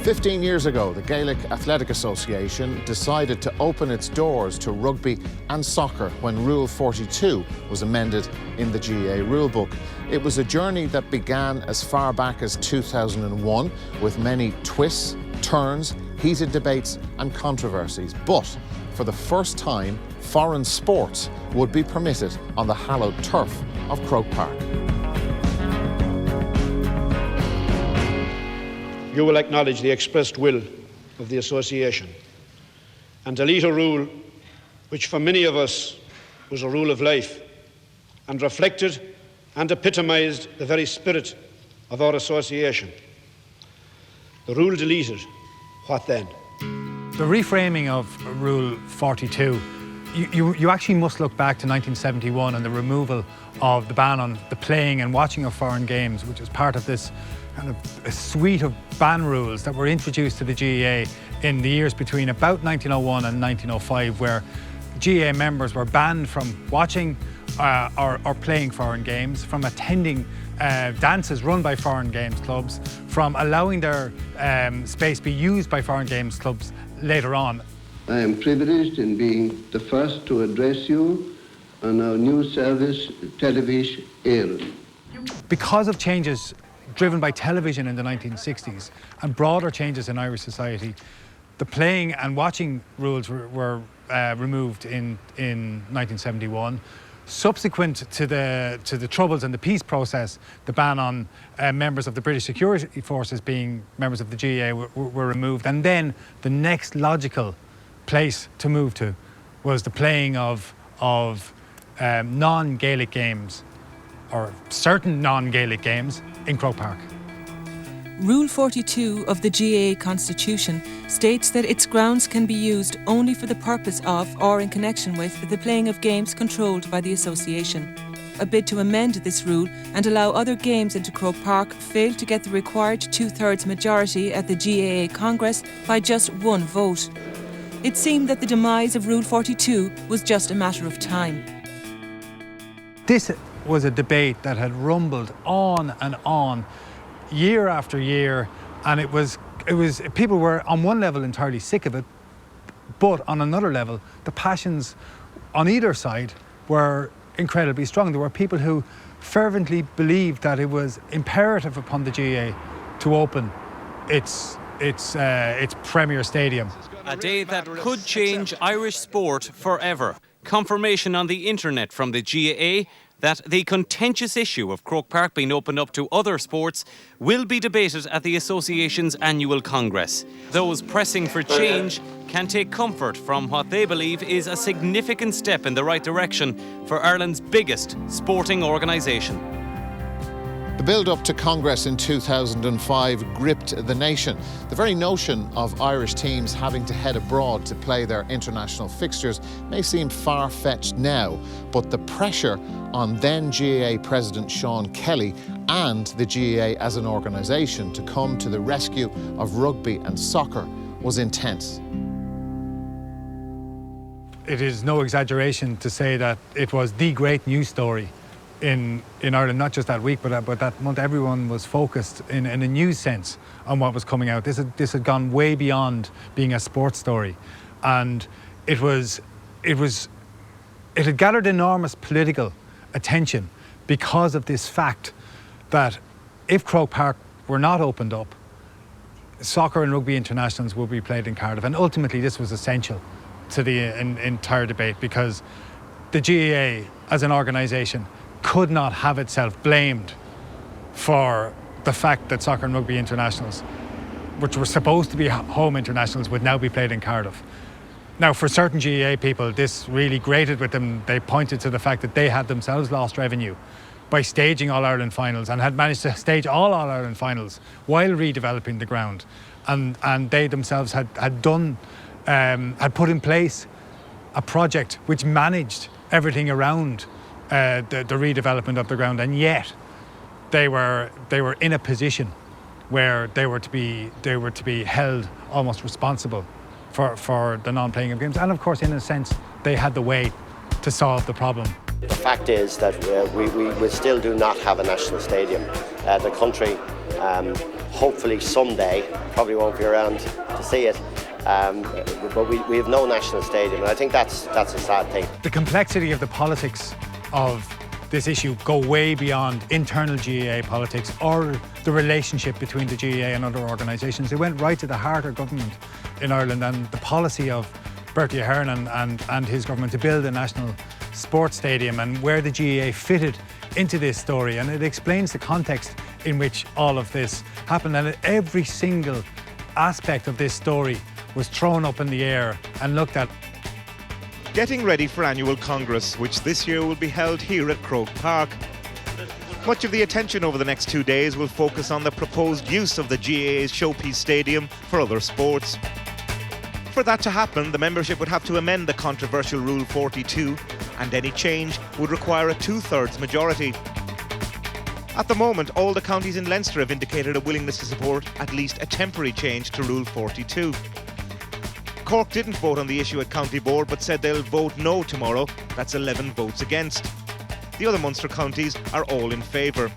15 years ago, the Gaelic Athletic Association decided to open its doors to rugby and soccer when Rule 42 was amended in the GAA rulebook. It was a journey that began as far back as 2001 with many twists, turns, heated debates and controversies. But for the first time, foreign sports would be permitted on the hallowed turf of Croke Park. You will acknowledge the expressed will of the association and delete a rule which for many of us was a rule of life and reflected and epitomised the very spirit of our association. The rule deleted, what then? The reframing of Rule 42, you actually must look back to 1971 and the removal of the ban on the playing and watching of foreign games, which was part of this kind of a suite of ban rules that were introduced to the GAA in the years between about 1901 and 1905, where GAA members were banned from watching or playing foreign games, from attending dances run by foreign games clubs, from allowing their space be used by foreign games clubs later on. I am privileged in being the first to address you on our new service, Television Éireann. Because of changes driven by television in the 1960s and broader changes in Irish society, the playing and watching rules were removed in 1971. Subsequent to the Troubles and the peace process, the ban on members of the British security forces being members of the GAA were removed. And then the next logical place to move to was the playing of non-Gaelic games, or certain non-Gaelic games, in Croke Park. Rule 42 of the GAA Constitution states that its grounds can be used only for the purpose of or in connection with the playing of games controlled by the association. A bid to amend this rule and allow other games into Croke Park failed to get the required two-thirds majority at the GAA Congress by just one vote. It seemed that the demise of Rule 42 was just a matter of time. This was a debate that had rumbled on and on, year after year, and it was people were on one level entirely sick of it, but on another level the passions on either side were incredibly strong. There were people who fervently believed that it was imperative upon the GAA to open its premier stadium. A day that could change Irish sport forever. Confirmation on the internet from the GAA that the contentious issue of Croke Park being opened up to other sports will be debated at the association's annual congress. Those pressing for change can take comfort from what they believe is a significant step in the right direction for Ireland's biggest sporting organisation. The build-up to Congress in 2005 gripped the nation. The very notion of Irish teams having to head abroad to play their international fixtures may seem far-fetched now, but the pressure on then GAA President Sean Kelly and the GAA as an organisation to come to the rescue of rugby and soccer was intense. It is no exaggeration to say that it was the great news story in Ireland, not just that week, but that month. Everyone was focused in a news sense on what was coming out. This had gone way beyond being a sports story, and it had gathered enormous political attention because of this fact that if Croke Park were not opened up, soccer and rugby internationals would be played in Cardiff, and ultimately this was essential to the entire debate, because the GAA as an organisation could not have itself blamed for the fact that soccer and rugby internationals, which were supposed to be home internationals, would now be played in Cardiff. Now, for certain GAA people, this really grated with them. They pointed to the fact that they had themselves lost revenue by staging All-Ireland finals, and had managed to stage all All-Ireland finals while redeveloping the ground. And they themselves had put in place a project which managed everything around the redevelopment of the ground, and yet they were in a position where they were to be held almost responsible for the non-playing of games. And of course, in a sense, they had the way to solve the problem. The fact is that we still do not have a national stadium. The country hopefully someday, probably won't be around to see it, but we have no national stadium, and I think that's a sad thing. The complexity of the politics of this issue go way beyond internal GAA politics or the relationship between the GAA and other organisations. It went right to the heart of government in Ireland and the policy of Bertie Ahern and his government to build a national sports stadium and where the GAA fitted into this story. And it explains the context in which all of this happened, and every single aspect of this story was thrown up in the air and looked at. Getting ready for annual Congress, which this year will be held here at Croke Park. Much of the attention over the next 2 days will focus on the proposed use of the GAA's showpiece stadium for other sports. For that to happen, the membership would have to amend the controversial Rule 42, and any change would require a 2/3 majority. At the moment, all the counties in Leinster have indicated a willingness to support at least a temporary change to Rule 42. Cork didn't vote on the issue at County Board but said they'll vote no tomorrow. That's 11 votes against. The other Munster counties are all in favour.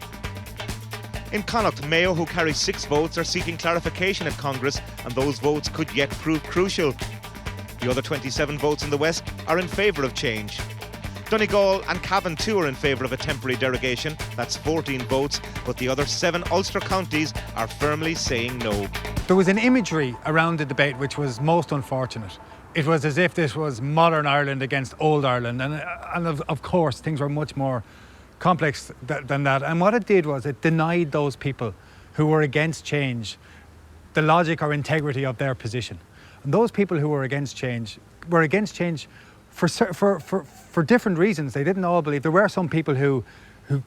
In Connacht, Mayo, who carry 6 votes, are seeking clarification at Congress, and those votes could yet prove crucial. The other 27 votes in the West are in favour of change. Donegal and Cavan too are in favour of a temporary derogation. That's 14 votes, but the other 7 Ulster counties are firmly saying no. There was an imagery around the debate which was most unfortunate. It was as if this was modern Ireland against old Ireland, and of course things were much more complex than that. And what it did was it denied those people who were against change the logic or integrity of their position. And those people who were against change for different reasons. They didn't all believe. There were some people who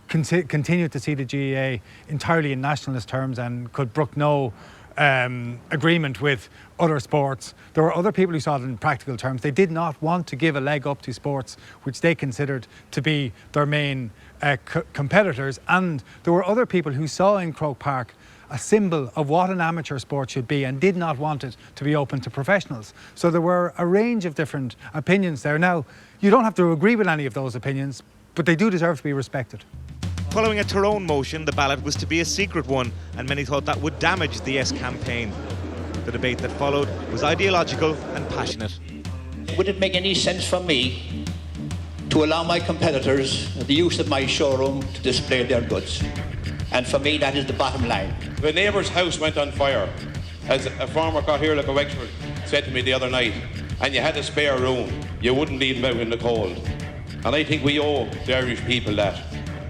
continued to see the GAA entirely in nationalist terms and could brook no agreement with other sports. There were other people who saw it in practical terms. They did not want to give a leg up to sports which they considered to be their main competitors. And there were other people who saw in Croke Park a symbol of what an amateur sport should be and did not want it to be open to professionals. So there were a range of different opinions there. Now, you don't have to agree with any of those opinions, but they do deserve to be respected. Following a Tyrone motion, the ballot was to be a secret one, and many thought that would damage the Yes campaign. The debate that followed was ideological and passionate. Would it make any sense for me to allow my competitors the use of my showroom to display their goods? And for me, that is the bottom line. The neighbour's house went on fire, as a former Cathaoirleach of Wexford said to me the other night, and you had a spare room, you wouldn't leave them out in the cold. And I think we owe the Irish people that.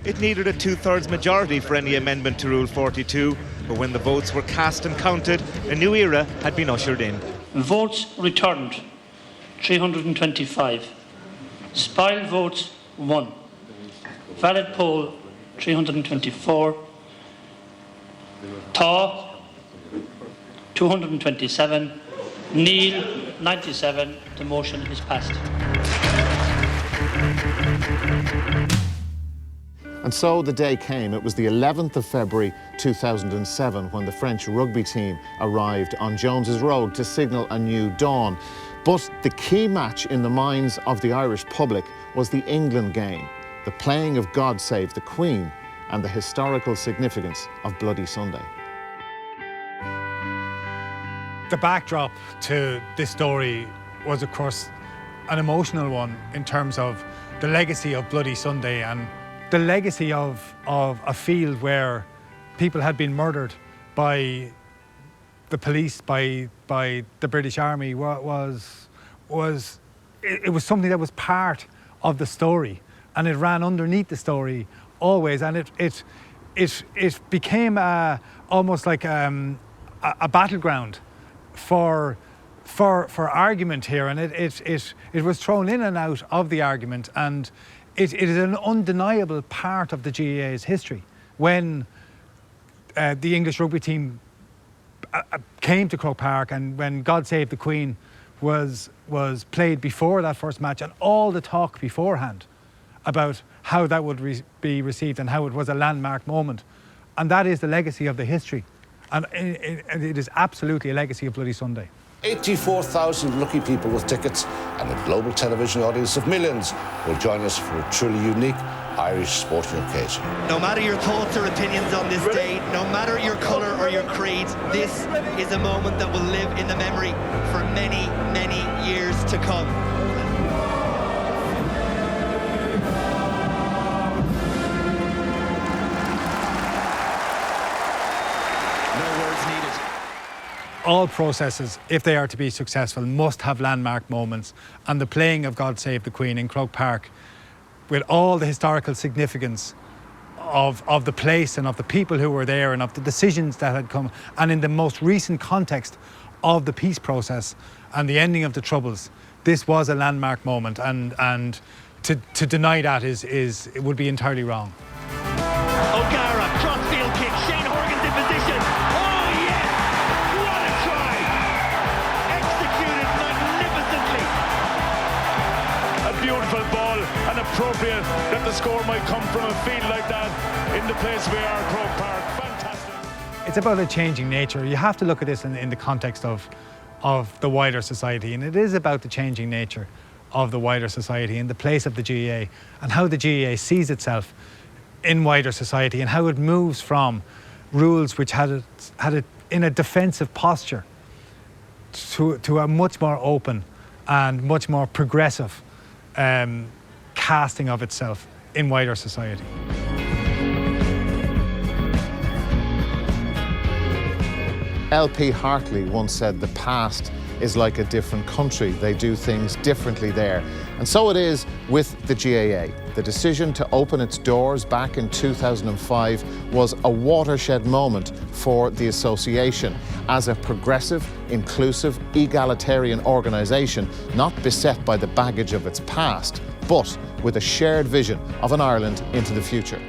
It needed a 2/3 majority for any amendment to Rule 42, but when the votes were cast and counted, a new era had been ushered in. Votes returned, 325. Spoiled votes, 1. Valid poll, 324. Tá, 227. Nil, 97. The motion is passed. And so the day came. It was the 11th of February 2007 when the French rugby team arrived on Jones's Road to signal a new dawn. But the key match in the minds of the Irish public was the England game, the playing of God Save the Queen, and the historical significance of Bloody Sunday. The backdrop to this story was, of course, an emotional one in terms of the legacy of Bloody Sunday and the legacy of a field where people had been murdered by the police, by the British Army. It was something that was part of the story, and it ran underneath the story always, and it became almost like a battleground for argument here, and it was thrown in and out of the argument, and it is an undeniable part of the GAA's history. When the English rugby team came to Croke Park, and when God Save the Queen was played before that first match, and all the talk beforehand about how that would be received and how it was a landmark moment. And that is the legacy of the history. And it is absolutely a legacy of Bloody Sunday. 84,000 lucky people with tickets and a global television audience of millions will join us for a truly unique Irish sporting occasion. No matter your thoughts or opinions on this day, no matter your colour or your creed, this is a moment that will live in the memory for many, many years to come. No words needed. All processes, if they are to be successful, must have landmark moments, and the playing of God Save the Queen in Croke Park, with all the historical significance of the place and of the people who were there and of the decisions that had come, and in the most recent context of the peace process and the ending of the Troubles, this was a landmark moment, and to deny that it would be entirely wrong. O'Gara, crossfield kick, Shane Horgan's in position. Oh yes! What a try! Executed magnificently. A beautiful ball, and appropriate that the score might come from a field like that in the place we are, Croke Park. Fantastic. It's about a changing nature. You have to look at this in the context of the wider society, and it is about the changing nature of the wider society and the place of the GAA and how the GAA sees itself in wider society and how it moves from rules which had it in a defensive posture to a much more open and much more progressive casting of itself in wider society. L.P. Hartley once said the past is like a different country. They do things differently there. And so it is with the GAA. The decision to open its doors back in 2005 was a watershed moment for the association as a progressive, inclusive, egalitarian organisation, not beset by the baggage of its past, but with a shared vision of an Ireland into the future.